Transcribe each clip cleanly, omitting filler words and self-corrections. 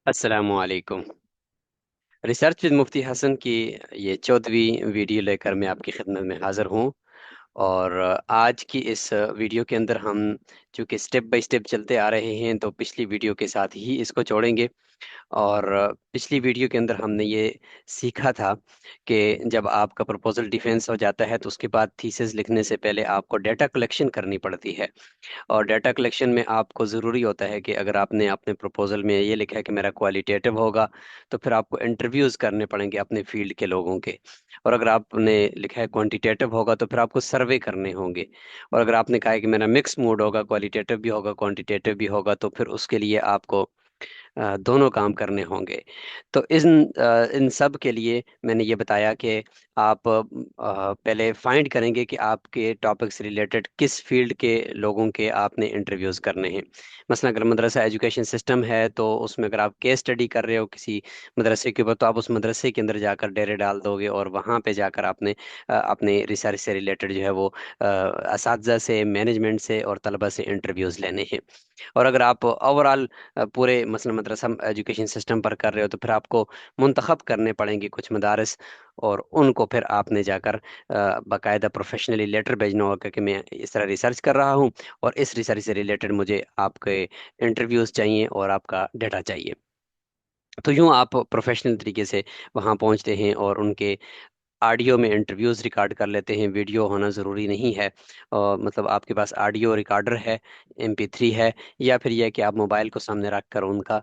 अस्सलामुअलैकुम। Research with मुफ्ती हसन की ये 14वीं वीडियो लेकर मैं आपकी खिदमत में हाज़िर हूँ। और आज की इस वीडियो के अंदर हम चूँकि स्टेप बाय स्टेप चलते आ रहे हैं तो पिछली वीडियो के साथ ही इसको जोड़ेंगे। और पिछली वीडियो के अंदर हमने ये सीखा था कि जब आपका प्रपोजल डिफेंस हो जाता है तो उसके बाद थीसिस लिखने से पहले आपको डेटा कलेक्शन करनी पड़ती है। और डाटा कलेक्शन में आपको ज़रूरी होता है कि अगर आपने अपने प्रपोजल में ये लिखा है कि मेरा क्वालिटेटिव होगा तो फिर आपको इंटरव्यूज़ करने पड़ेंगे अपने फील्ड के लोगों के। और अगर आपने लिखा है क्वांटिटेटिव होगा तो फिर आपको सर्वे करने होंगे। और अगर आपने कहा है कि मेरा मिक्स मूड होगा, क्वालिटेटिव भी होगा क्वांटिटेटिव भी होगा, तो फिर उसके लिए आपको दोनों काम करने होंगे। तो इन सब के लिए मैंने ये बताया कि आप पहले फाइंड करेंगे कि आपके टॉपिक से रिलेटेड किस फील्ड के लोगों के आपने इंटरव्यूज़ करने हैं। मसलन अगर मदरसा एजुकेशन सिस्टम है तो उसमें अगर आप केस स्टडी कर रहे हो किसी मदरसे के ऊपर तो आप उस मदरसे के अंदर जाकर डेरे डाल दोगे और वहाँ पे जाकर आपने अपने रिसर्च से रिलेटेड जो है वो असातिज़ा से, मैनेजमेंट से और तलबा से इंटरव्यूज़ लेने हैं। और अगर आप ओवरऑल पूरे मसलन मदरसा एजुकेशन सिस्टम पर कर रहे हो तो फिर आपको मुंतखब करने पड़ेंगे कुछ मदारस। और उनको फिर आपने जाकर बाकायदा प्रोफेशनली लेटर भेजना होगा कि मैं इस तरह रिसर्च कर रहा हूँ और इस रिसर्च से रिलेटेड मुझे आपके इंटरव्यूज़ चाहिए और आपका डाटा चाहिए। तो यूं आप प्रोफेशनल तरीके से वहां पहुंचते हैं और उनके ऑडियो में इंटरव्यूज रिकॉर्ड कर लेते हैं। वीडियो होना ज़रूरी नहीं है। और मतलब आपके पास ऑडियो रिकॉर्डर है, MP3 है, या फिर यह कि आप मोबाइल को सामने रख कर उनका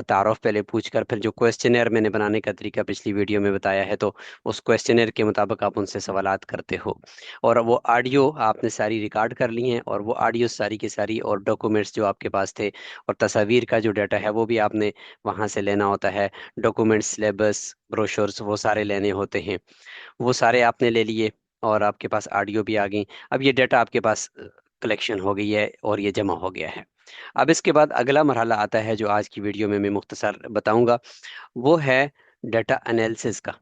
तारुफ पहले पूछ कर फिर जो क्वेश्चनर मैंने बनाने का तरीका पिछली वीडियो में बताया है तो उस क्वेश्चनर के मुताबिक आप उनसे सवालात करते हो। और वो ऑडियो आपने सारी रिकॉर्ड कर ली हैं और वो ऑडियो सारी की सारी और डॉक्यूमेंट्स जो आपके पास थे और तस्वीर का जो डाटा है वो भी आपने वहाँ से लेना होता है। डॉक्यूमेंट्स, सिलेबस, ब्रोशर्स वो सारे लेने होते हैं। वो सारे आपने ले लिए और आपके पास ऑडियो भी आ गई। अब ये डाटा आपके पास कलेक्शन हो गई है और ये जमा हो गया है। अब इसके बाद अगला मरहला आता है जो आज की वीडियो में मैं मुख्तसर बताऊंगा। वो है डाटा एनालिसिस का।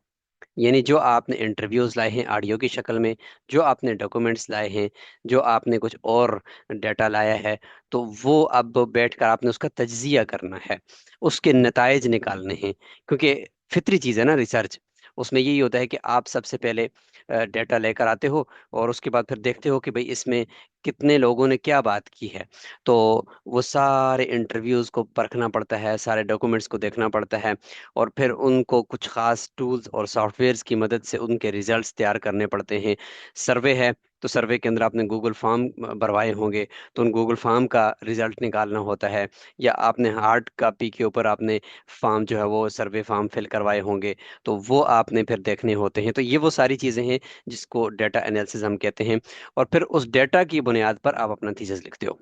यानी जो आपने इंटरव्यूज लाए हैं ऑडियो की शक्ल में, जो आपने डॉक्यूमेंट्स लाए हैं, जो आपने कुछ और डाटा लाया है, तो वो अब बैठकर आपने उसका तज्जिया करना है, उसके नतायज निकालने हैं। क्योंकि फितरी चीज़ है ना रिसर्च, उसमें यही होता है कि आप सबसे पहले डाटा लेकर आते हो और उसके बाद फिर देखते हो कि भाई इसमें कितने लोगों ने क्या बात की है। तो वो सारे इंटरव्यूज को परखना पड़ता है, सारे डॉक्यूमेंट्स को देखना पड़ता है और फिर उनको कुछ खास टूल्स और सॉफ्टवेयर्स की मदद से उनके रिजल्ट्स तैयार करने पड़ते हैं। सर्वे है तो सर्वे के अंदर आपने गूगल फॉर्म भरवाए होंगे तो उन गूगल फॉर्म का रिजल्ट निकालना होता है। या आपने हार्ड कॉपी के ऊपर आपने फॉर्म जो है वो सर्वे फॉर्म फिल करवाए होंगे तो वो आपने फिर देखने होते हैं। तो ये वो सारी चीज़ें हैं जिसको डाटा एनालिसिस हम कहते हैं। और फिर उस डाटा की बुनियाद पर आप अपना थीसिस लिखते हो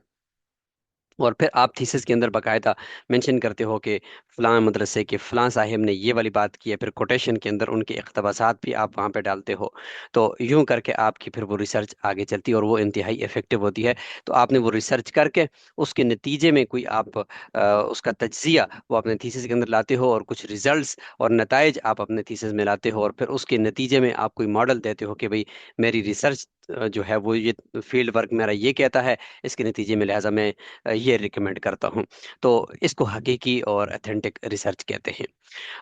और फिर आप थीसिस के अंदर बकायदा मेंशन करते हो कि फ़लाँ मदरसे के फ़लाँ साहिब ने ये वाली बात की है। फिर कोटेशन के अंदर उनके इक़्तिबासात भी आप वहाँ पे डालते हो। तो यूं करके आपकी फिर वो रिसर्च आगे चलती है और वो इंतहाई इफ़ेक्टिव होती है। तो आपने वो रिसर्च करके उसके नतीजे में कोई आप उसका तज्जिया वो अपने थीसिस के अंदर लाते हो और कुछ रिजल्ट्स और नताइज आप अपने थीसिस में लाते हो और फिर उसके नतीजे में आप कोई मॉडल देते हो कि भाई मेरी रिसर्च जो है वो ये फील्ड वर्क मेरा ये कहता है, इसके नतीजे में लिहाजा मैं ये रिकमेंड करता हूँ। तो इसको हकीकी और अथेंटिक रिसर्च कहते हैं।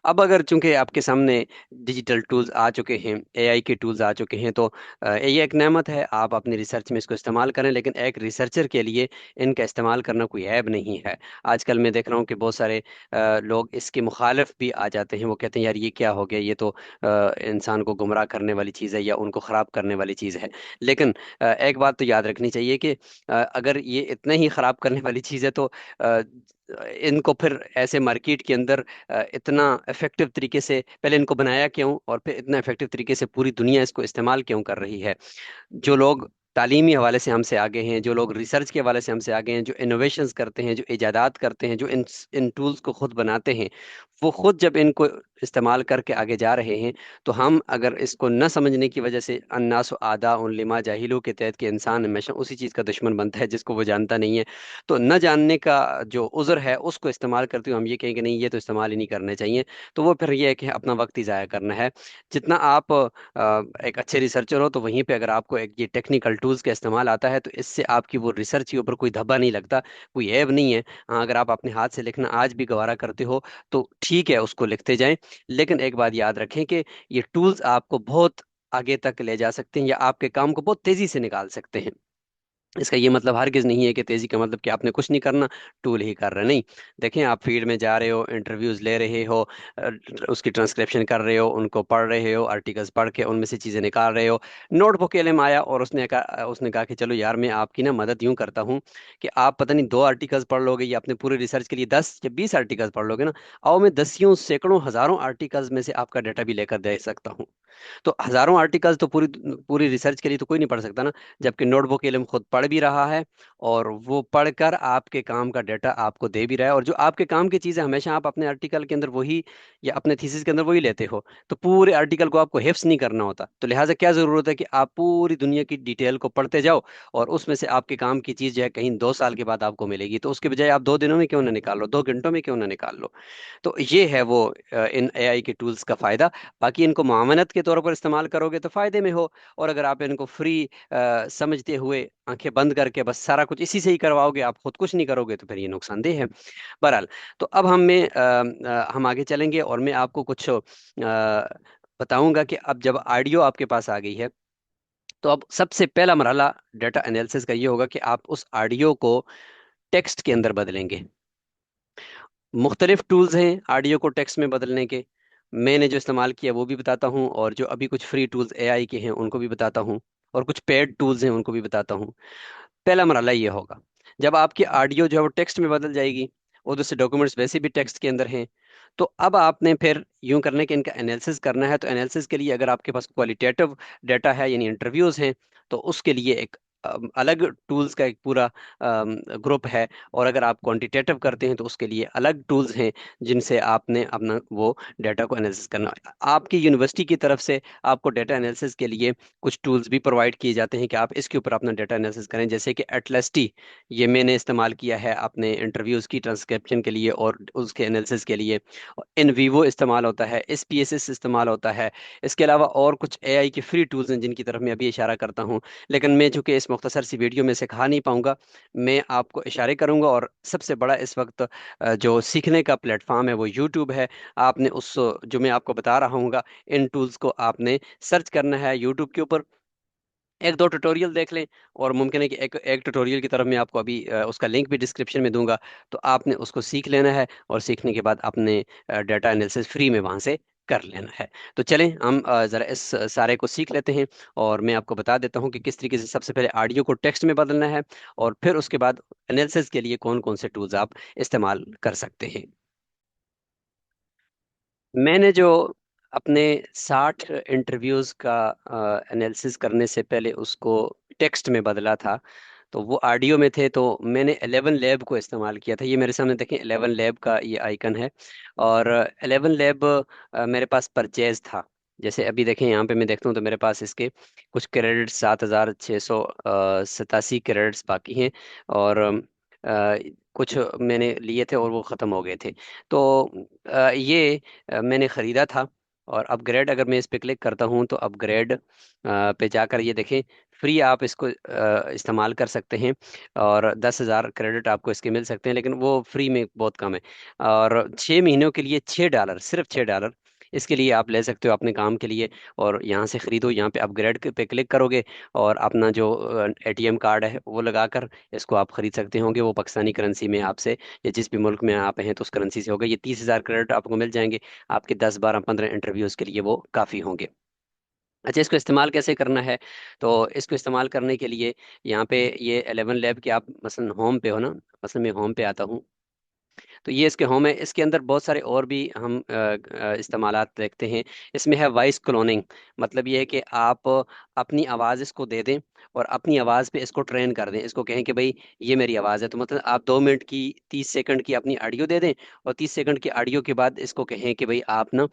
अब अगर चूंकि आपके सामने डिजिटल टूल्स आ चुके हैं, AI के टूल्स आ चुके हैं, तो ये एक नेमत है, आप अपनी रिसर्च में इसको इस्तेमाल करें। लेकिन एक रिसर्चर के लिए इनका इस्तेमाल करना कोई ऐब नहीं है। आजकल मैं देख रहा हूँ कि बहुत सारे लोग इसके मुखालिफ भी आ जाते हैं। वो कहते हैं यार ये क्या हो गया, ये तो इंसान को गुमराह करने वाली चीज़ है या उनको ख़राब करने वाली चीज़ है। लेकिन एक बात तो याद रखनी चाहिए कि अगर ये इतना ही ख़राब करने वाली चीज़ है तो अ, इनको फिर ऐसे मार्केट के अंदर इतना इफेक्टिव तरीके से पहले इनको बनाया क्यों और फिर इतना इफेक्टिव तरीके से पूरी दुनिया इसको इस्तेमाल क्यों कर रही है। जो लोग तालीमी हवाले से हमसे आगे हैं, जो लोग रिसर्च के हवाले से हमसे आगे हैं, जो इनोवेशंस करते हैं, जो इजादात करते हैं, जो इन इन टूल्स को खुद बनाते हैं, वो खुद जब इनको इस्तेमाल करके आगे जा रहे हैं, तो हम अगर इसको न समझने की वजह से अन्नासु आदा उन लिमा जाहिलू के तहत के इंसान हमेशा उसी चीज़ का दुश्मन बनता है जिसको वो जानता नहीं है। तो न जानने का जो उज़र है उसको इस्तेमाल करते हुए हम ये कहें कि नहीं ये तो इस्तेमाल ही नहीं करने चाहिए, तो वो फिर ये है कि अपना वक्त ही ज़ाया करना है। जितना आप एक अच्छे रिसर्चर हो, तो वहीं पे अगर आपको एक ये टेक्निकल टूल्स का इस्तेमाल आता है, तो इससे आपकी वो रिसर्च के ऊपर कोई धब्बा नहीं लगता, कोई ऐब नहीं है। हाँ, अगर आप अपने हाथ से लिखना आज भी गवारा करते हो तो ठीक है, उसको लिखते जाएं। लेकिन एक बात याद रखें कि ये टूल्स आपको बहुत आगे तक ले जा सकते हैं या आपके काम को बहुत तेजी से निकाल सकते हैं। इसका ये मतलब हरगिज नहीं है कि तेजी का मतलब कि आपने कुछ नहीं करना, टूल ही कर रहे, नहीं। देखें, आप फील्ड में जा रहे हो, इंटरव्यूज ले रहे हो, अ, उसकी ट्रांसक्रिप्शन कर रहे हो, उनको पढ़ रहे हो, आर्टिकल्स पढ़ के उनमें से चीज़ें निकाल रहे हो। नोटबुक इल्म आया और उसने कहा कि चलो यार, मैं आपकी ना मदद यूं करता हूँ कि आप पता नहीं 2 आर्टिकल्स पढ़ लोगे या अपने पूरे रिसर्च के लिए 10 या 20 आर्टिकल्स पढ़ लोगे ना। आओ, मैं दसियों सैकड़ों हजारों आर्टिकल्स में से आपका डाटा भी लेकर दे सकता हूँ। तो हजारों आर्टिकल्स तो पूरी पूरी रिसर्च के लिए तो कोई नहीं पढ़ सकता ना। जबकि नोटबुक इल्म खुद पढ़ भी रहा है और वो पढ़कर आपके काम का डाटा आपको दे भी रहा है, और जो आपके काम की चीज़ें हमेशा आप अपने आर्टिकल के अंदर वही या अपने थीसिस के अंदर वही लेते हो, तो पूरे आर्टिकल को आपको हिफ्स नहीं करना होता। तो लिहाजा क्या ज़रूरत है कि आप पूरी दुनिया की डिटेल को पढ़ते जाओ, और उसमें से आपके काम की चीज़ जो है कहीं 2 साल के बाद आपको मिलेगी, तो उसके बजाय आप 2 दिनों में क्यों ना निकाल लो, 2 घंटों में क्यों ना निकाल लो। तो ये है वो इन एआई के टूल्स का फ़ायदा। बाकी इनको मावनत के तौर पर इस्तेमाल करोगे तो फ़ायदे में हो, और अगर आप इनको फ्री समझते हुए आंखें बंद करके बस सारा कुछ इसी से ही करवाओगे, आप खुद कुछ नहीं करोगे, तो फिर ये नुकसानदेह है। बहरहाल, तो अब हम आगे चलेंगे और मैं आपको कुछ बताऊंगा कि अब जब ऑडियो आपके पास आ गई है, तो अब सबसे पहला मरहला डाटा एनालिसिस का ये होगा कि आप उस ऑडियो को टेक्स्ट के अंदर बदलेंगे। मुख्तलिफ टूल्स हैं ऑडियो को टेक्स्ट में बदलने के। मैंने जो इस्तेमाल किया वो भी बताता हूँ, और जो अभी कुछ फ्री टूल्स एआई के हैं उनको भी बताता हूँ, और कुछ पेड टूल्स हैं उनको भी बताता हूँ। पहला मरहला ये होगा, जब आपकी ऑडियो जो है वो टेक्स्ट में बदल जाएगी, और दूसरे डॉक्यूमेंट्स वैसे भी टेक्स्ट के अंदर हैं, तो अब आपने फिर यूं करना है कि इनका एनालिसिस करना है। तो एनालिसिस के लिए अगर आपके पास क्वालिटेटिव डाटा है, यानी इंटरव्यूज हैं, तो उसके लिए एक अलग टूल्स का एक पूरा ग्रुप है। और अगर आप क्वांटिटेटिव करते हैं तो उसके लिए अलग टूल्स हैं जिनसे आपने अपना वो डाटा को एनालिसिस करना है। आपकी यूनिवर्सिटी की तरफ से आपको डाटा एनालिसिस के लिए कुछ टूल्स भी प्रोवाइड किए जाते हैं कि आप इसके ऊपर अपना डाटा एनालिसिस करें, जैसे कि एटलस ये मैंने इस्तेमाल किया है अपने इंटरव्यूज की ट्रांसक्रिप्शन के लिए और उसके एनालिसिस के लिए। इन वीवो इस्तेमाल होता है, एसपीएसएस इस्तेमाल होता है। इसके अलावा और कुछ एआई के फ्री टूल्स हैं जिनकी तरफ मैं अभी इशारा करता हूँ, लेकिन मैं चूंकि इस मुख्तसर सी वीडियो में सिखा नहीं पाऊंगा, मैं आपको इशारे करूंगा। और सबसे बड़ा इस वक्त जो सीखने का प्लेटफॉर्म है वो यूट्यूब है। आपने उस जो मैं आपको बता रहा हूँ इन टूल्स को आपने सर्च करना है यूट्यूब के ऊपर, एक दो ट्यूटोरियल देख लें, और मुमकिन है कि एक एक ट्यूटोरियल की तरफ मैं आपको अभी उसका लिंक भी डिस्क्रिप्शन में दूंगा। तो आपने उसको सीख लेना है, और सीखने के बाद अपने डाटा एनालिसिस फ्री में वहाँ से कर लेना है। तो चलें, हम ज़रा इस सारे को सीख लेते हैं, और मैं आपको बता देता हूँ कि किस तरीके से सबसे पहले ऑडियो को टेक्स्ट में बदलना है, और फिर उसके बाद एनालिसिस के लिए कौन कौन से टूल्स आप इस्तेमाल कर सकते हैं। मैंने जो अपने 60 इंटरव्यूज का एनालिसिस करने से पहले उसको टेक्स्ट में बदला था, तो वो ऑडियो में थे, तो मैंने 11 लैब को इस्तेमाल किया था। ये मेरे सामने देखें, 11 लैब का ये आइकन है, और 11 लैब मेरे पास परचेज था। जैसे अभी देखें यहाँ पे मैं देखता हूँ तो मेरे पास इसके कुछ क्रेडिट्स 7687 क्रेडिट्स बाकी हैं, और कुछ मैंने लिए थे और वो ख़त्म हो गए थे। तो ये मैंने ख़रीदा था। और अपग्रेड, अगर मैं इस पे क्लिक करता हूँ तो अपग्रेड पे जाकर ये देखें, फ्री आप इसको इस्तेमाल कर सकते हैं, और 10,000 क्रेडिट आपको इसके मिल सकते हैं, लेकिन वो फ्री में बहुत कम है। और 6 महीनों के लिए $6, सिर्फ $6 इसके लिए आप ले सकते हो अपने काम के लिए। और यहाँ से ख़रीदो, यहाँ पे अपग्रेड पे क्लिक करोगे, और अपना जो एटीएम कार्ड है वो लगाकर इसको आप खरीद सकते होंगे। वो पाकिस्तानी करेंसी में आपसे, या जिस भी मुल्क में आप हैं तो उस करेंसी से होगा। ये 30,000 क्रेडिट आपको मिल जाएंगे, आपके 10 12 15 इंटरव्यूज के लिए वो काफ़ी होंगे। अच्छा, इसको इस्तेमाल कैसे करना है? तो इसको इस्तेमाल करने के लिए यहाँ पे ये 11 लैब के आप मसलन होम पे हो ना, मसलन मैं होम पे आता हूँ, तो ये इसके होम है। इसके अंदर बहुत सारे और भी हम इस्तेमालात देखते हैं। इसमें है वॉइस क्लोनिंग, मतलब ये है कि आप अपनी आवाज़ इसको दे दें और अपनी आवाज़ पे इसको ट्रेन कर दें, इसको कहें कि भाई ये मेरी आवाज़ है। तो मतलब आप 2 मिनट की 30 सेकंड की अपनी ऑडियो दे दें और 30 सेकंड की ऑडियो के बाद इसको कहें कि भाई आप ना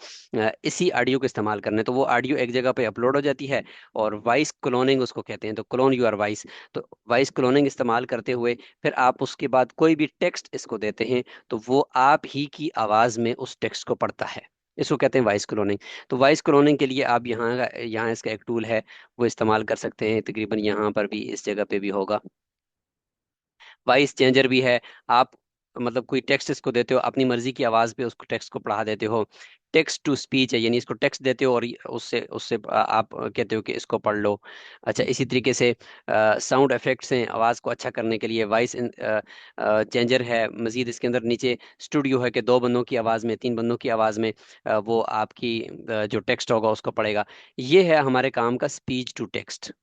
इसी ऑडियो को इस्तेमाल करना है, तो वो ऑडियो एक जगह पे अपलोड हो जाती है। और वॉइस क्लोनिंग उसको कहते हैं, तो क्लोन यूर वॉइस। तो वॉइस क्लोनिंग इस्तेमाल करते हुए फिर आप उसके बाद कोई भी टेक्स्ट इसको देते हैं तो वो आप ही की आवाज़ में उस टेक्स्ट को पढ़ता है। इसको कहते हैं वॉइस क्लोनिंग। तो वॉइस क्लोनिंग के लिए आप यहाँ इसका एक टूल है, वो इस्तेमाल कर सकते हैं। तकरीबन यहाँ पर भी इस जगह पे भी होगा। वॉइस चेंजर भी है। आप मतलब कोई टेक्स्ट इसको देते हो, अपनी मर्जी की आवाज पे उसको टेक्स्ट को पढ़ा देते हो। टेक्स्ट टू स्पीच है, यानी इसको टेक्स्ट देते हो और उससे उससे आप कहते हो कि इसको पढ़ लो। अच्छा, इसी तरीके से साउंड इफेक्ट्स हैं आवाज को अच्छा करने के लिए, वॉइस चेंजर है। मजीद इसके अंदर नीचे स्टूडियो है कि 2 बंदों की आवाज में, 3 बंदों की आवाज में वो आपकी जो टेक्स्ट होगा उसको पढ़ेगा। ये है हमारे काम का स्पीच टू टेक्स्ट।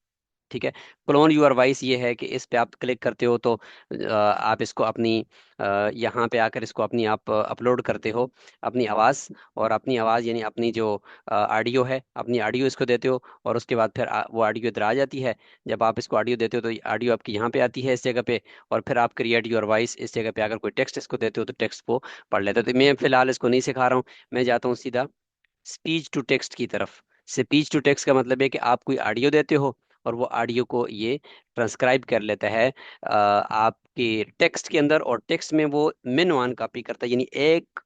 ठीक है। क्लोन यूर वॉइस ये है कि इस पे आप क्लिक करते हो तो आप इसको अपनी यहाँ पे आकर इसको अपनी आप अपलोड करते हो अपनी आवाज़। और अपनी आवाज़ यानी अपनी जो ऑडियो है, अपनी ऑडियो इसको देते हो और उसके बाद फिर वो ऑडियो इधर आ जाती है। जब आप इसको ऑडियो देते हो तो ऑडियो आपकी यहाँ पे आती है इस जगह पे। और फिर आप क्रिएट योर वॉइस इस जगह पे अगर कोई टेक्स्ट इसको देते हो तो टेक्स्ट को पढ़ लेते हो। तो मैं फिलहाल इसको नहीं सिखा रहा हूँ, मैं जाता हूँ सीधा स्पीच टू टेक्स्ट की तरफ। स्पीच टू टेक्स्ट का मतलब है कि आप कोई ऑडियो देते हो और वो ऑडियो को ये ट्रांसक्राइब कर लेता है आपके टेक्स्ट के अंदर, और टेक्स्ट में वो मिन वन कॉपी करता है। यानी एक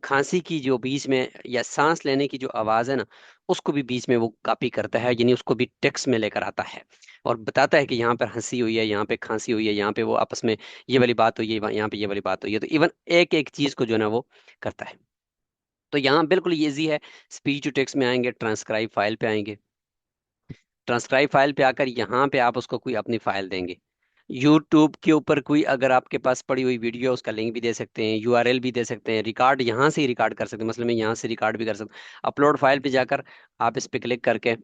खांसी की जो बीच में या सांस लेने की जो आवाज़ है ना, उसको भी बीच में वो कॉपी करता है, यानी उसको भी टेक्स्ट में लेकर आता है और बताता है कि यहाँ पर हंसी हुई है, यहाँ पे खांसी हुई है, यहाँ पे वो आपस में ये वाली बात हुई है, यहाँ पे ये वाली बात हुई है। तो इवन एक एक चीज़ को जो है ना वो करता है। तो यहाँ बिल्कुल इजी है। स्पीच टू टेक्स्ट में आएंगे, ट्रांसक्राइब फाइल पे आएंगे। ट्रांसक्राइब फाइल पे आकर यहाँ पे आप उसको कोई अपनी फाइल देंगे। यूट्यूब के ऊपर कोई अगर आपके पास पड़ी हुई वीडियो, उसका लिंक भी दे सकते हैं, यूआरएल भी दे सकते हैं, रिकॉर्ड यहाँ से ही रिकॉर्ड कर सकते हैं। मतलब मैं यहाँ से रिकॉर्ड भी कर सकता हूँ। अपलोड फाइल पे जाकर आप इस पे क्लिक करके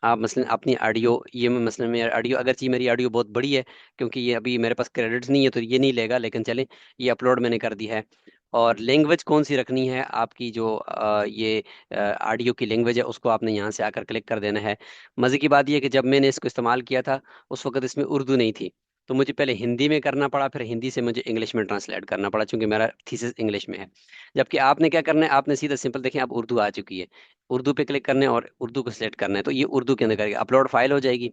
आप मसलन अपनी ऑडियो, ये मैं मसलन मेरी ऑडियो, अगर चीज मेरी ऑडियो बहुत बड़ी है, क्योंकि ये अभी मेरे पास क्रेडिट्स नहीं है तो ये नहीं लेगा, लेकिन चले ये अपलोड मैंने कर दी है। और लैंग्वेज कौन सी रखनी है आपकी, जो ये ऑडियो की लैंग्वेज है, उसको आपने यहाँ से आकर क्लिक कर देना है। मज़े की बात यह है कि जब मैंने इसको इस्तेमाल किया था उस वक्त इसमें उर्दू नहीं थी, तो मुझे पहले हिंदी में करना पड़ा, फिर हिंदी से मुझे इंग्लिश में ट्रांसलेट करना पड़ा, क्योंकि मेरा थीसिस इंग्लिश में है। जबकि आपने क्या करना है, आपने सीधा सिंपल देखें, अब उर्दू आ चुकी है, उर्दू पे क्लिक करना है और उर्दू को सिलेक्ट करना है, तो ये उर्दू के अंदर करके अपलोड फाइल हो जाएगी।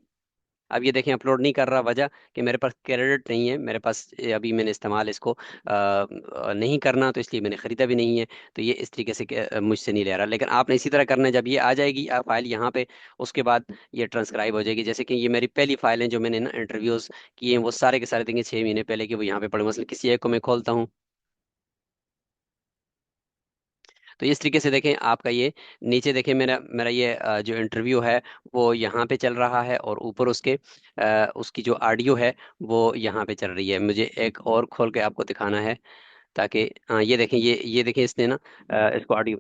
अब ये देखें अपलोड नहीं कर रहा, वजह कि मेरे पास क्रेडिट नहीं है, मेरे पास अभी मैंने इस्तेमाल इसको नहीं करना, तो इसलिए मैंने ख़रीदा भी नहीं है। तो ये इस तरीके से मुझसे नहीं ले रहा, लेकिन आपने इसी तरह करना है। जब ये आ जाएगी फाइल यहाँ पे, उसके बाद ये ट्रांसक्राइब हो जाएगी। जैसे कि ये मेरी पहली फाइल है जो मैंने ना इंटरव्यूज़ किए हैं, वो सारे के सारे देंगे 6 महीने पहले के, वो यहाँ पे पड़े। मतलब किसी एक को मैं खोलता हूँ तो इस तरीके से देखें आपका ये नीचे देखें, मेरा मेरा ये जो इंटरव्यू है वो यहाँ पे चल रहा है, और ऊपर उसके उसकी जो ऑडियो है वो यहाँ पे चल रही है। मुझे एक और खोल के आपको दिखाना है ताकि हाँ, ये देखें, ये देखें इसने ना इसको ऑडियो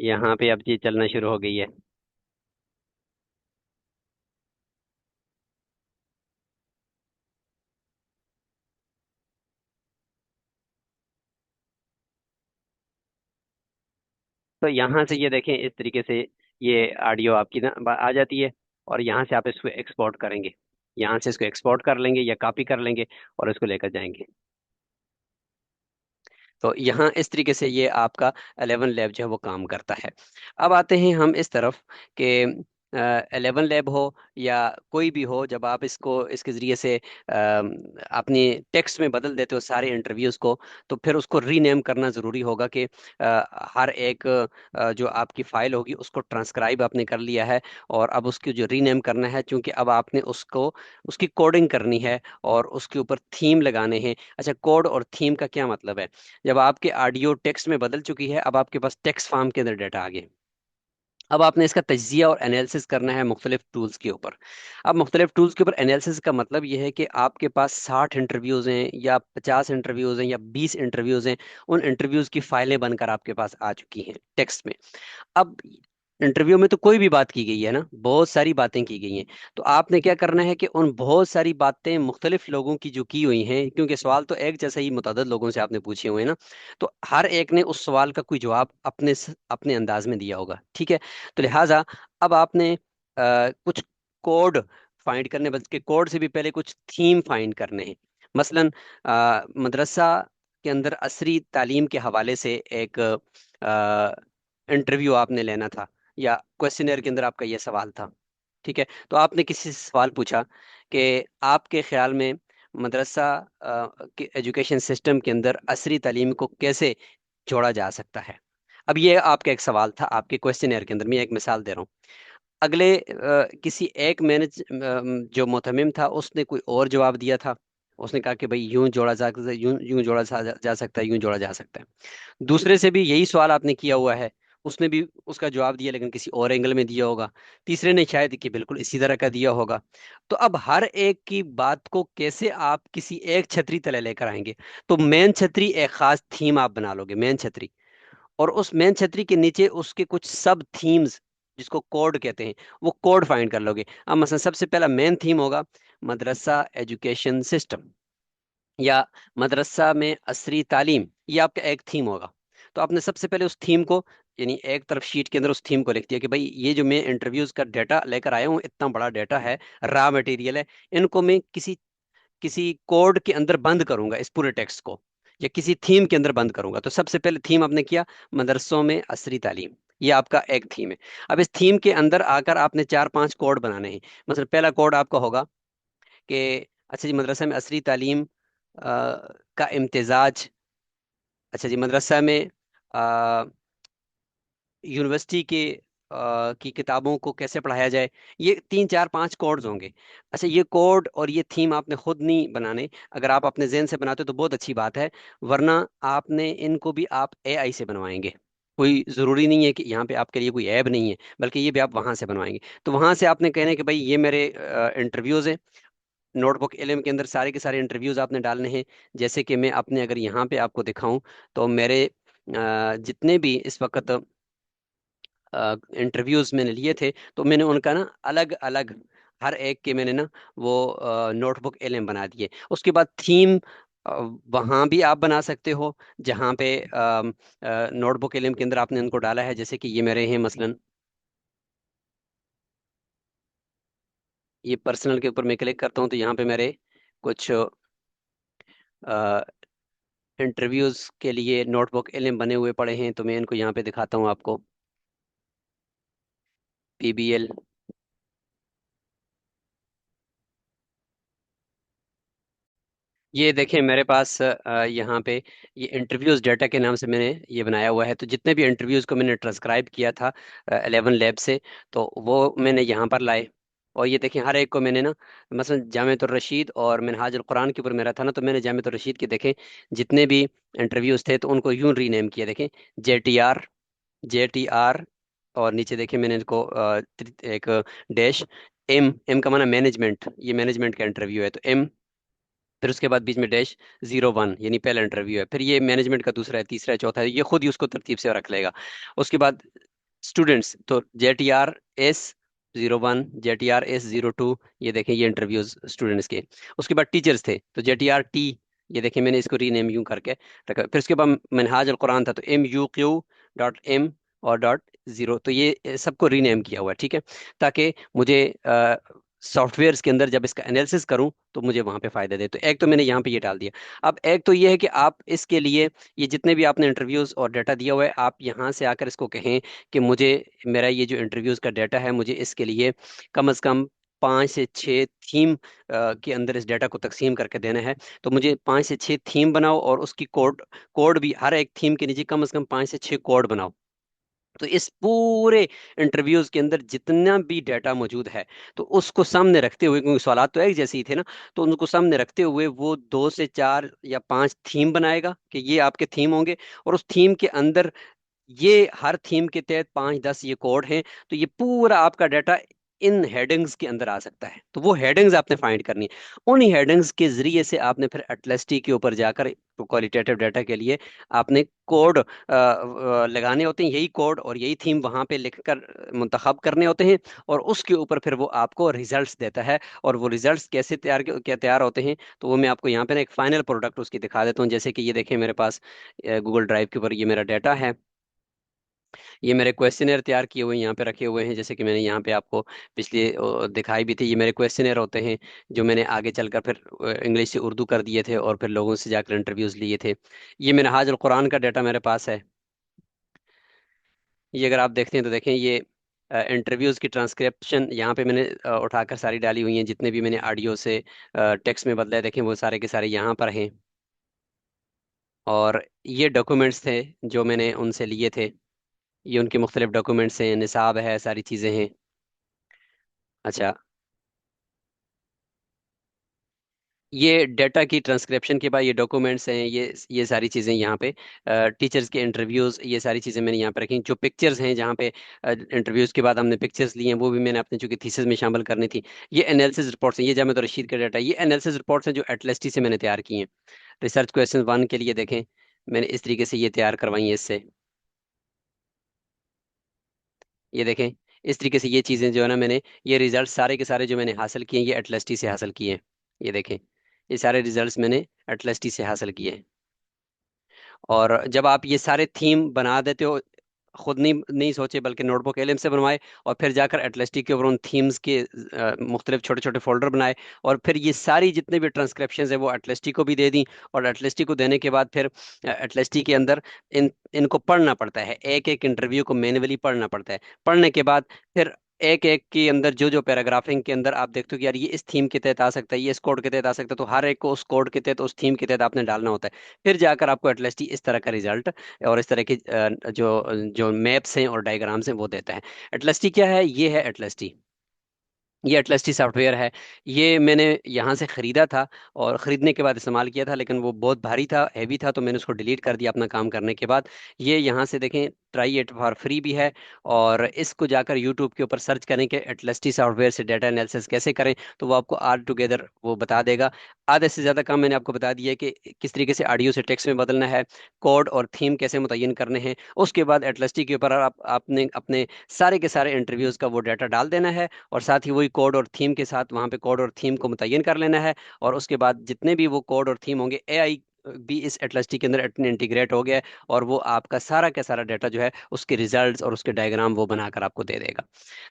यहाँ पे अब ये चलना शुरू हो गई है। तो यहाँ से ये देखें इस तरीके से ये ऑडियो आपकी ना आ जाती है, और यहाँ से आप इसको एक्सपोर्ट करेंगे, यहाँ से इसको एक्सपोर्ट कर लेंगे या कॉपी कर लेंगे और इसको लेकर जाएंगे। तो यहाँ इस तरीके से ये आपका 11 लैब जो है वो काम करता है। अब आते हैं हम इस तरफ कि 11 लैब हो या कोई भी हो, जब आप इसको इसके ज़रिए से अपनी टेक्स्ट में बदल देते हो सारे इंटरव्यूज़ को, तो फिर उसको रीनेम करना ज़रूरी होगा कि हर एक जो आपकी फ़ाइल होगी उसको ट्रांसक्राइब आपने कर लिया है, और अब उसकी जो रीनेम करना है, क्योंकि अब आपने उसको उसकी कोडिंग करनी है और उसके ऊपर थीम लगाने हैं। अच्छा, कोड और थीम का क्या मतलब है? जब आपके ऑडियो टेक्स्ट में बदल चुकी है, अब आपके पास टेक्स्ट फॉर्म के अंदर डाटा आ गया। अब आपने इसका तजिया और एनालिसिस करना है मुख्तलिफ टूल्स के ऊपर। अब मुख्तलिफ टूल्स के ऊपर एनालिसिस का मतलब यह है कि आपके पास 60 इंटरव्यूज़ हैं या 50 इंटरव्यूज़ हैं या 20 इंटरव्यूज़ हैं, उन इंटरव्यूज़ की फाइलें बनकर आपके पास आ चुकी हैं टेक्स्ट में। अब इंटरव्यू में तो कोई भी बात की गई है ना, बहुत सारी बातें की गई हैं। तो आपने क्या करना है कि उन बहुत सारी बातें मुख्तलिफ लोगों की जो की हुई हैं, क्योंकि सवाल तो एक जैसा ही मुतअद्दिद लोगों से आपने पूछे हुए हैं ना, तो हर एक ने उस सवाल का कोई जवाब अपने अंदाज में दिया होगा, ठीक है। तो लिहाजा अब आपने कुछ कोड फाइंड करने, बल्कि कोड से भी पहले कुछ थीम फाइंड करने हैं। मसलन मदरसा के अंदर असरी तालीम के हवाले से एक इंटरव्यू आपने लेना था, या क्वेश्चनर के अंदर आपका ये सवाल था, ठीक है। तो आपने किसी से सवाल पूछा कि आपके ख्याल में मदरसा के एजुकेशन सिस्टम के अंदर असरी तालीम को कैसे जोड़ा जा सकता है। अब ये आपका एक सवाल था आपके क्वेश्चनर के अंदर, मैं एक मिसाल दे रहा हूँ। अगले किसी एक मैनेज जो मुतमिम था, उसने कोई और जवाब दिया था। उसने कहा कि भाई यूं जोड़ा जा सकता है, यूं यूं जोड़ा जा सकता है, यूं जोड़ा जा सकता है। दूसरे से भी यही सवाल आपने किया हुआ है, उसने भी उसका जवाब दिया लेकिन किसी और एंगल में दिया होगा। तीसरे ने शायद कि बिल्कुल इसी तरह का दिया होगा। तो अब हर एक की बात को कैसे आप किसी एक छतरी तले लेकर आएंगे। तो मेन छतरी एक खास थीम आप बना लोगे, मेन छतरी। और उस मेन छतरी के नीचे उसके कुछ सब थीम्स, जिसको कोड कहते हैं, वो कोड फाइंड कर लोगे। अब मसलन सबसे पहला मेन थीम होगा मदरसा एजुकेशन सिस्टम, या मदरसा में असरी तालीम, ये आपका एक थीम होगा। तो आपने सबसे पहले उस थीम को, यानी एक तरफ शीट के अंदर उस थीम को लिख दिया कि भाई ये जो मैं इंटरव्यूज का डाटा लेकर आया हूँ, इतना बड़ा डाटा है, रॉ मटेरियल है, इनको मैं किसी किसी कोड के अंदर बंद करूंगा, इस पूरे टेक्स्ट को, या किसी थीम के अंदर बंद करूंगा। तो सबसे पहले थीम आपने किया मदरसों में असरी तालीम, ये आपका एक थीम है। अब इस थीम के अंदर आकर आपने चार पांच कोड बनाने हैं। मतलब पहला कोड आपका होगा कि अच्छा जी, मदरसा में असरी तालीम का इम्तिजाज, अच्छा जी, मदरसा में यूनिवर्सिटी की किताबों को कैसे पढ़ाया जाए। ये तीन चार पांच कोड्स होंगे। अच्छा, ये कोड और ये थीम आपने खुद नहीं बनाने। अगर आप अपने जहन से बनाते हो तो बहुत अच्छी बात है, वरना आपने इनको भी आप एआई से बनवाएंगे। कोई ज़रूरी नहीं है कि यहाँ पे आपके लिए कोई ऐब नहीं है, बल्कि ये भी आप वहाँ से बनवाएंगे। तो वहाँ से आपने कहना है कि भाई ये मेरे इंटरव्यूज़ हैं। नोटबुक एलएम के अंदर सारे के सारे इंटरव्यूज़ आपने डालने हैं। जैसे कि मैं अपने अगर यहाँ पे आपको दिखाऊं, तो मेरे जितने भी इस वक्त इंटरव्यूज मैंने लिए थे, तो मैंने उनका ना अलग अलग, हर एक के मैंने ना वो नोटबुक एलएम बना दिए। उसके बाद थीम वहाँ भी आप बना सकते हो जहाँ पे नोटबुक एलएम के अंदर आपने उनको डाला है। जैसे कि ये मेरे हैं मसलन, ये पर्सनल के ऊपर मैं क्लिक करता हूँ तो यहाँ पे मेरे कुछ इंटरव्यूज के लिए नोटबुक एलएम बने हुए पड़े हैं। तो मैं इनको यहाँ पे दिखाता हूँ आपको। पीबीएल, ये देखें मेरे पास यहाँ पे ये इंटरव्यूज डाटा के नाम से मैंने ये बनाया हुआ है। तो जितने भी इंटरव्यूज को मैंने ट्रांसक्राइब किया था 11 लैब से, तो वो मैंने यहाँ पर लाए। और ये देखें हर एक को मैंने ना, मसलन जामिअतुर रशीद और मिनहाजुल कुरान के ऊपर मेरा था ना, तो मैंने जामिअतुर रशीद के देखें जितने भी इंटरव्यूज थे तो उनको यूं रीनेम किया। देखें JTR, JTR, और नीचे देखें मैंने इनको एक डैश, एम, एम का माना मैनेजमेंट, ये मैनेजमेंट का इंटरव्यू है तो एम, फिर उसके बाद बीच में डैश 01, यानी पहला इंटरव्यू है। फिर ये मैनेजमेंट का दूसरा है, तीसरा है, चौथा है, ये खुद ही उसको तरतीब से रख लेगा। उसके बाद स्टूडेंट्स, तो JTR S 01, JTR S 02, ये देखें ये इंटरव्यूज स्टूडेंट्स के। उसके बाद टीचर्स थे तो JTR T, ये देखें मैंने इसको रीनेम यूं करके रखा। फिर उसके बाद मनहाज अल कुरान था तो MUQ.M और .0, तो ये सबको रीनेम किया हुआ है, ठीक है, ताकि मुझे सॉफ्टवेयर के अंदर जब इसका एनालिसिस करूं तो मुझे वहां पे फायदा दे। तो एक तो मैंने यहाँ पे ये डाल दिया। अब एक तो ये है कि आप इसके लिए, ये जितने भी आपने इंटरव्यूज और डाटा दिया हुआ है, आप यहाँ से आकर इसको कहें कि मुझे मेरा ये जो इंटरव्यूज का डाटा है, मुझे इसके लिए कम से कम 5 से 6 थीम के अंदर इस डाटा को तकसीम करके देना है। तो मुझे 5 से 6 थीम बनाओ, और उसकी कोड कोड भी हर एक थीम के नीचे कम से कम 5 से 6 कोड बनाओ। तो इस पूरे इंटरव्यूज के अंदर जितना भी डाटा मौजूद है, तो उसको सामने रखते हुए, क्योंकि सवाल तो एक जैसे ही थे ना, तो उनको सामने रखते हुए वो 2 से 4 या 5 थीम बनाएगा कि ये आपके थीम होंगे। और उस थीम के अंदर ये हर थीम के तहत 5 10 ये कोड हैं। तो ये पूरा आपका डाटा इन हेडिंग्स के अंदर आ सकता है। तो वो हेडिंग्स आपने फाइंड करनी है। उन हेडिंग्स के जरिए से आपने फिर एटलसटी के ऊपर जाकर क्वालिटेटिव डाटा के लिए आपने कोड लगाने होते हैं, यही कोड और यही थीम वहां पे लिखकर मुंतखब करने होते हैं, और उसके ऊपर फिर वो आपको रिजल्ट्स देता है। और वो रिजल्ट्स कैसे तैयार होते हैं, तो वो मैं आपको यहाँ पे ना एक फाइनल प्रोडक्ट उसकी दिखा देता हूँ। जैसे कि ये देखें मेरे पास गूगल ड्राइव के ऊपर ये मेरा डाटा है। ये मेरे क्वेश्चनर तैयार किए हुए यहाँ पे रखे हुए हैं, जैसे कि मैंने यहाँ पे आपको पिछले दिखाई भी थी। ये मेरे क्वेश्चनर होते हैं जो मैंने आगे चलकर फिर इंग्लिश से उर्दू कर दिए थे और फिर लोगों से जाकर इंटरव्यूज लिए थे। ये मेरा हाजुल कुरान का डाटा मेरे पास है। ये अगर आप देखते हैं तो देखें, ये इंटरव्यूज की ट्रांसक्रिप्शन यहाँ पे मैंने उठाकर सारी डाली हुई हैं, जितने भी मैंने ऑडियो से टेक्स्ट में बदले देखें वो सारे के सारे यहाँ पर हैं। और ये डॉक्यूमेंट्स थे जो मैंने उनसे लिए थे। ये उनके मुख्तलिफ डॉक्यूमेंट्स हैं, निसाब है, सारी चीज़ें हैं। अच्छा, ये डाटा की ट्रांसक्रिप्शन के बाद ये डॉक्यूमेंट्स हैं, ये सारी चीज़ें यहाँ पे टीचर्स के इंटरव्यूज, ये सारी चीज़ें मैंने यहाँ पे रखी। जो पिक्चर्स हैं जहाँ पे इंटरव्यूज के बाद हमने पिक्चर्स लिए हैं, वो भी मैंने अपने चूंकि थीसिस में शामिल करनी थी। ये एनालिसिस रिपोर्ट्स हैं, ये जामिया रशीद का डाटा, ये एनालिसिस रिपोर्ट्स हैं जो एटलसटी से मैंने तैयार की हैं। रिसर्च क्वेश्चन वन के लिए देखें, मैंने इस तरीके से ये तैयार करवाई हैं इससे। ये देखें, इस तरीके से ये चीज़ें जो है ना, मैंने ये रिजल्ट सारे के सारे जो मैंने हासिल किए हैं, ये एटलसटी से हासिल किए हैं। ये देखें, ये सारे रिजल्ट्स मैंने एटलसटी से हासिल किए हैं। और जब आप ये सारे थीम बना देते हो, खुद नहीं नहीं सोचे बल्कि नोटबुक एलएम से बनवाए, और फिर जाकर एटलसटी के ऊपर उन थीम्स के मुख्तलिफ छोटे छोटे फोल्डर बनाए, और फिर ये सारी जितने भी ट्रांसक्रिप्शन है वो एटलसटी को भी दे दी। और एटलसटी को देने के बाद फिर एटलसटी के अंदर इनको पढ़ना पड़ता है, एक एक इंटरव्यू को मैन्युअली पढ़ना पड़ता है। पढ़ने के बाद फिर एक एक के अंदर जो जो पैराग्राफिंग के अंदर आप देखते हो कि यार ये इस थीम के तहत आ सकता है, ये इस कोड के तहत आ सकता है, तो हर एक को उस कोड के तहत उस थीम के तहत आपने डालना होता है। फिर जाकर आपको एटलसटी इस तरह का रिजल्ट और इस तरह की जो जो मैप्स हैं और डायग्राम्स हैं वो देता है। एटलसटी क्या है? ये है एटलसटी। ये एटलसटी सॉफ्टवेयर है। ये मैंने यहाँ से ख़रीदा था और ख़रीदने के बाद इस्तेमाल किया था, लेकिन वो बहुत भारी था, हैवी था, तो मैंने उसको डिलीट कर दिया अपना काम करने के बाद। ये यहाँ से देखें, ट्राई इट फॉर फ्री भी है। और इसको जाकर यूट्यूब के ऊपर सर्च करें कि एटलसटी सॉफ्टवेयर से डाटा एनालिसिस कैसे करें, तो वो आपको ऑल टुगेदर वो बता देगा। आधे से ज़्यादा काम मैंने आपको बता दिया है कि किस तरीके से ऑडियो से टेक्स्ट में बदलना है, कोड और थीम कैसे मुतय्यन करने हैं। उसके बाद एटलसटी के ऊपर आपने अपने सारे के सारे इंटरव्यूज़ का वो डाटा डाल देना है, और साथ ही वही कोड और थीम के साथ वहां पे कोड और थीम को मुतय्यन कर लेना है। और उसके बाद जितने भी वो कोड और थीम होंगे, एआई भी इस एटलसटी के अंदर इंटीग्रेट हो गया है, और वो आपका सारा का सारा डाटा जो है उसके रिजल्ट्स और उसके डायग्राम वो बनाकर आपको दे देगा।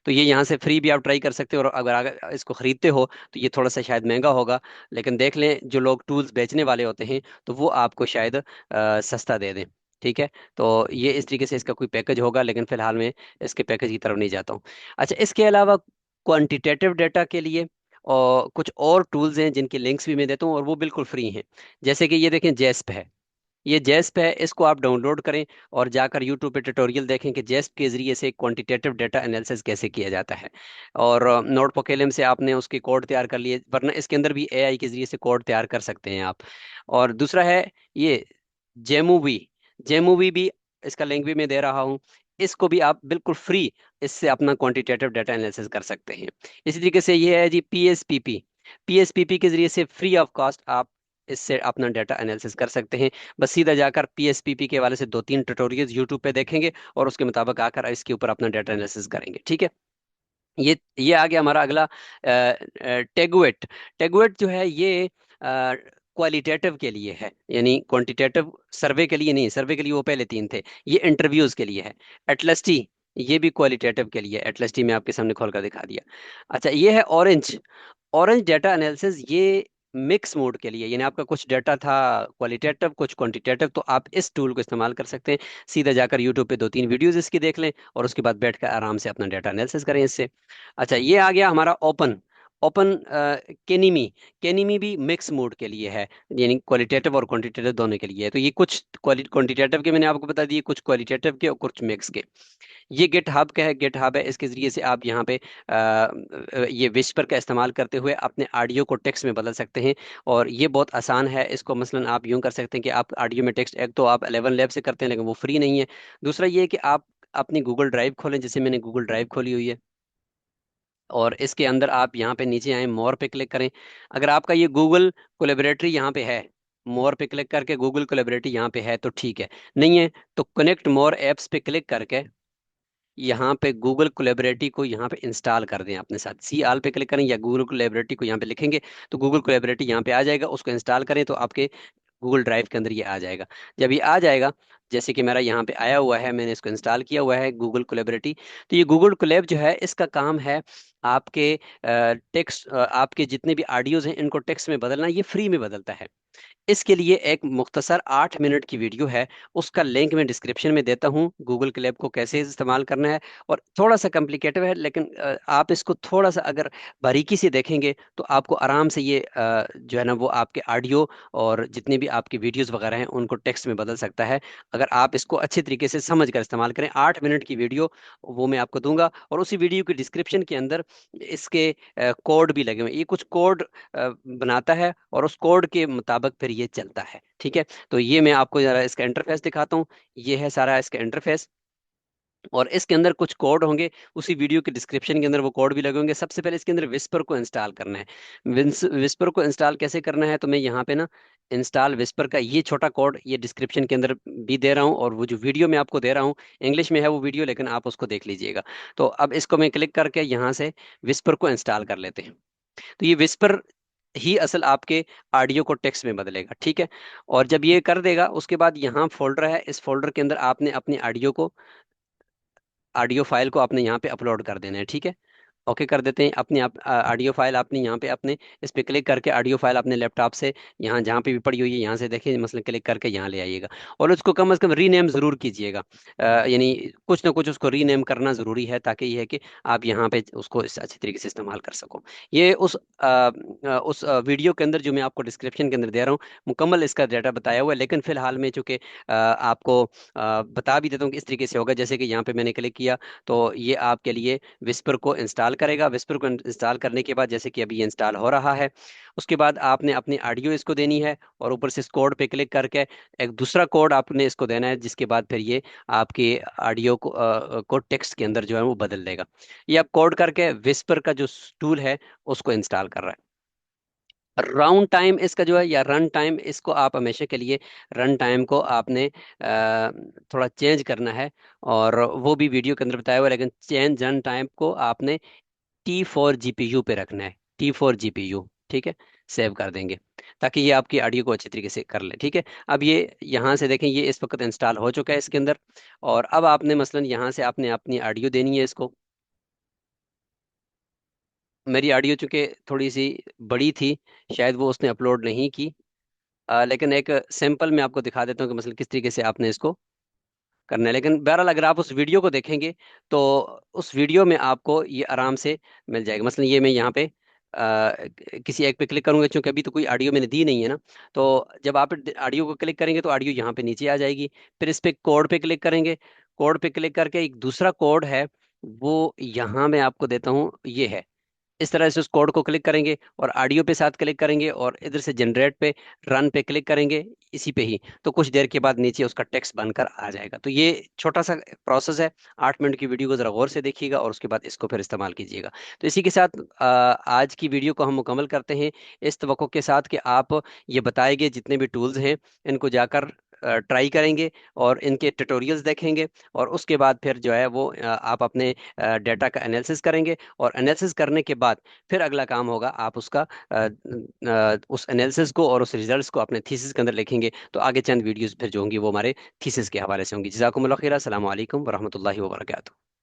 तो ये यहाँ से फ्री भी आप ट्राई कर सकते हो, और अगर इसको खरीदते हो तो ये थोड़ा सा शायद महंगा होगा, लेकिन देख लें जो लोग टूल्स बेचने वाले होते हैं तो वो आपको शायद सस्ता दे दें। ठीक है, तो ये इस तरीके से इसका कोई पैकेज होगा, लेकिन फिलहाल मैं इसके पैकेज की तरफ नहीं जाता हूँ। अच्छा, इसके अलावा क्वांटिटेटिव डाटा के लिए और कुछ और टूल्स हैं जिनके लिंक्स भी मैं देता हूँ, और वो बिल्कुल फ्री हैं। जैसे कि ये देखें, जेस्प है। ये जेस्प है, इसको आप डाउनलोड करें और जाकर यूट्यूब पे ट्यूटोरियल देखें कि जेस्प के जरिए से क्वांटिटेटिव डाटा एनालिसिस कैसे किया जाता है। और नोटपॉकेलम से आपने उसके कोड तैयार कर लिए, वरना इसके अंदर भी एआई के जरिए से कोड तैयार कर सकते हैं आप। और दूसरा है ये जेमूवी। जेमूवी भी, इसका लिंक भी मैं दे रहा हूँ। इसको भी आप बिल्कुल फ्री इससे अपना क्वांटिटेटिव डाटा एनालिसिस कर सकते हैं। इसी तरीके से ये है जी पीएसपीपी। पीएसपीपी के जरिए से फ्री ऑफ कॉस्ट आप इससे अपना डाटा एनालिसिस कर सकते हैं। बस सीधा जाकर पीएसपीपी के हवाले से दो तीन ट्यूटोरियल्स यूट्यूब पे देखेंगे और उसके मुताबिक आकर इसके ऊपर अपना डाटा एनालिसिस करेंगे। ठीक है, ये आ गया हमारा अगला टेगुएट। टेगुएट जो है ये क्वालिटेटिव के लिए है, यानी क्वांटिटेटिव सर्वे के लिए नहीं। सर्वे के लिए वो पहले तीन थे, ये इंटरव्यूज के लिए है। एटलसटी, ये भी क्वालिटेटिव के लिए। एटलसटी में आपके सामने खोल कर दिखा दिया। अच्छा, ये है ऑरेंज। ऑरेंज डाटा एनालिसिस, ये मिक्स मोड के लिए, यानी आपका कुछ डाटा था क्वालिटेटिव कुछ क्वांटिटेटिव, तो आप इस टूल को इस्तेमाल कर सकते हैं। सीधा जाकर यूट्यूब पे दो तीन वीडियोस इसकी देख लें और उसके बाद बैठकर आराम से अपना डाटा एनालिसिस करें इससे। अच्छा, ये आ गया हमारा ओपन। ओपन केनीमी। केनीमी भी मिक्स मोड के लिए है, यानी क्वालिटेटिव और क्वांटिटेटिव दोनों के लिए है। तो ये कुछ क्वांटिटेटिव के मैंने आपको बता दिए, कुछ क्वालिटेटिव के और कुछ मिक्स के। ये गिट हब का है। गिट हब है, इसके जरिए से आप यहाँ पे ये विस्पर का इस्तेमाल करते हुए अपने ऑडियो को टेक्स्ट में बदल सकते हैं। और ये बहुत आसान है। इसको मसलन आप यूं कर सकते हैं कि आप ऑडियो में टेक्स्ट, एक तो आप 11 लैब से करते हैं लेकिन वो फ्री नहीं है। दूसरा ये है कि आप अपनी गूगल ड्राइव खोलें, जैसे मैंने गूगल ड्राइव खोली हुई है। और इसके अंदर आप यहाँ पे नीचे आए, मोर पे क्लिक करें। अगर आपका ये गूगल कोलेबरेटरी यहाँ पे है, मोर पे क्लिक करके गूगल कोलेबरेटरी यहाँ पे है तो ठीक है, नहीं है तो कनेक्ट मोर एप्स पे क्लिक करके यहाँ पे गूगल कोलेबरेटरी को यहाँ पे इंस्टॉल कर दें अपने साथ। सी आल पे क्लिक करें या गूगल कोलेबरेटरी को यहाँ पे लिखेंगे तो गूगल कोलेबरेटरी यहाँ पे आ जाएगा, उसको इंस्टॉल करें तो आपके गूगल ड्राइव के अंदर ये आ जाएगा। जब ये आ जाएगा, जैसे कि मेरा यहाँ पे आया हुआ है, मैंने इसको इंस्टॉल किया हुआ है गूगल कोलेबरेटरी। तो ये गूगल कोलेब जो है इसका काम है आपके टेक्स्ट, आपके जितने भी ऑडियोज हैं इनको टेक्स्ट में बदलना, ये फ्री में बदलता है। इसके लिए एक मुख्तसर 8 मिनट की वीडियो है, उसका लिंक मैं डिस्क्रिप्शन में देता हूँ, गूगल क्लैब को कैसे इस्तेमाल करना है। और थोड़ा सा कॉम्प्लिकेटेड है, लेकिन आप इसको थोड़ा सा अगर बारीकी से देखेंगे तो आपको आराम से ये जो है ना वो आपके ऑडियो और जितनी भी आपकी वीडियोस वगैरह हैं उनको टेक्स्ट में बदल सकता है, अगर आप इसको अच्छे तरीके से समझ कर इस्तेमाल करें। 8 मिनट की वीडियो वो मैं आपको दूंगा, और उसी वीडियो के डिस्क्रिप्शन के अंदर इसके कोड भी लगे हुए हैं, ये कुछ कोड बनाता है और उस कोड के मुताबिक फिर ये चलता है। ठीक है, तो ये मैं आपको जरा इसका इंटरफेस दिखाता हूँ। ये है सारा इसका इंटरफेस, और इसके अंदर कुछ कोड होंगे, उसी वीडियो के डिस्क्रिप्शन के अंदर वो कोड भी लगे होंगे। सबसे पहले इसके अंदर विस्पर को इंस्टॉल करना है। विस्पर को इंस्टॉल कैसे करना है, तो मैं यहाँ पे ना इंस्टॉल विस्पर का ये छोटा कोड ये डिस्क्रिप्शन के अंदर भी दे रहा हूँ, और वो जो वीडियो मैं आपको दे रहा हूँ इंग्लिश में है वो वीडियो, लेकिन आप उसको देख लीजिएगा। तो अब इसको मैं क्लिक करके यहाँ से विस्पर को इंस्टॉल कर लेते हैं। तो ये विस्पर ही असल आपके ऑडियो को टेक्स्ट में बदलेगा। ठीक है, और जब ये कर देगा उसके बाद यहाँ फोल्डर है, इस फोल्डर के अंदर आपने अपनी ऑडियो फाइल को आपने यहाँ पे अपलोड कर देना है। ठीक है, ओके कर देते हैं। अपनी आप ऑडियो फाइल आपने यहाँ पे अपने इस पे क्लिक करके ऑडियो फाइल अपने लैपटॉप से यहाँ जहाँ पे भी पड़ी हुई है यहाँ से देखिए, मसलन क्लिक करके यहाँ ले आइएगा, और उसको कम से कम रीनेम जरूर कीजिएगा। यानी कुछ ना कुछ उसको रीनेम करना जरूरी है, ताकि ये है कि आप यहाँ पे उसको इस अच्छी तरीके से इस्तेमाल कर सको। ये उस वीडियो के अंदर जो मैं आपको डिस्क्रिप्शन के अंदर दे रहा हूँ मुकम्मल इसका डाटा बताया हुआ है, लेकिन फिलहाल में चूंकि आपको बता भी देता हूँ कि इस तरीके से होगा। जैसे कि यहाँ पे मैंने क्लिक किया तो ये आपके लिए विस्पर को इंस्टॉल करेगा। विस्पर को इंस्टॉल करने के बाद जैसे कि अभी ये इंस्टॉल हो रहा है, उसके बाद आपने अपनी ऑडियो इसको देनी है, और ऊपर से इस कोड पे क्लिक करके एक दूसरा कोड आपने इसको देना है, जिसके बाद फिर ये आपके ऑडियो को टेक्स्ट के अंदर जो है वो बदल देगा। ये आप कोड करके विस्पर का जो टूल है उसको इंस्टॉल कर रहा है। राउंड टाइम इसका जो है या रन टाइम, इसको आप हमेशा के लिए रन टाइम को आपने थोड़ा चेंज करना है, और वो भी वीडियो के अंदर बताया हुआ है, लेकिन चेंज रन टाइम को आपने T4 GPU पे रखना है। T4 GPU, ठीक है, सेव कर देंगे ताकि ये आपकी ऑडियो को अच्छी तरीके से कर ले। ठीक है, अब ये यहाँ से देखें, ये इस वक्त इंस्टॉल हो चुका है इसके अंदर, और अब आपने मसलन यहाँ से आपने अपनी ऑडियो देनी है इसको। मेरी ऑडियो चूंकि थोड़ी सी बड़ी थी, शायद वो उसने अपलोड नहीं की, लेकिन एक सैंपल मैं आपको दिखा देता हूँ कि मतलब किस तरीके से आपने इसको करना है। लेकिन बहरहाल अगर आप उस वीडियो को देखेंगे तो उस वीडियो में आपको ये आराम से मिल जाएगा। मसलन ये मैं यहाँ पे किसी एक पे क्लिक करूंगा, क्योंकि अभी तो कोई ऑडियो मैंने दी नहीं है ना, तो जब आप ऑडियो को क्लिक करेंगे तो ऑडियो यहाँ पे नीचे आ जाएगी। फिर इस पे कोड पे क्लिक करेंगे, कोड पे क्लिक करके एक दूसरा कोड है वो यहाँ मैं आपको देता हूँ, ये है। इस तरह से उस कोड को क्लिक करेंगे और ऑडियो पे साथ क्लिक करेंगे, और इधर से जनरेट पे रन पे क्लिक करेंगे इसी पे ही, तो कुछ देर के बाद नीचे उसका टेक्स्ट बनकर आ जाएगा। तो ये छोटा सा प्रोसेस है। 8 मिनट की वीडियो को जरा गौर से देखिएगा और उसके बाद इसको फिर इस्तेमाल कीजिएगा। तो इसी के साथ आज की वीडियो को हम मुकम्मल करते हैं, इस तवक्को के साथ कि आप ये बताए गए जितने भी टूल्स हैं इनको जाकर ट्राई करेंगे और इनके ट्यूटोरियल्स देखेंगे, और उसके बाद फिर जो है वो आप अपने डेटा का एनालिसिस करेंगे, और एनालिसिस करने के बाद फिर अगला काम होगा आप उसका उस एनालिसिस को और उस रिजल्ट्स को अपने थीसिस के अंदर लिखेंगे। तो आगे चंद वीडियोस फिर जो होंगी वो हमारे थीसिस के हवाले से होंगी। जज़ाकुमुल्लाह खैर, अस्सलाम वालेकुम वरहमतुल्लाहि वबरकातुहू।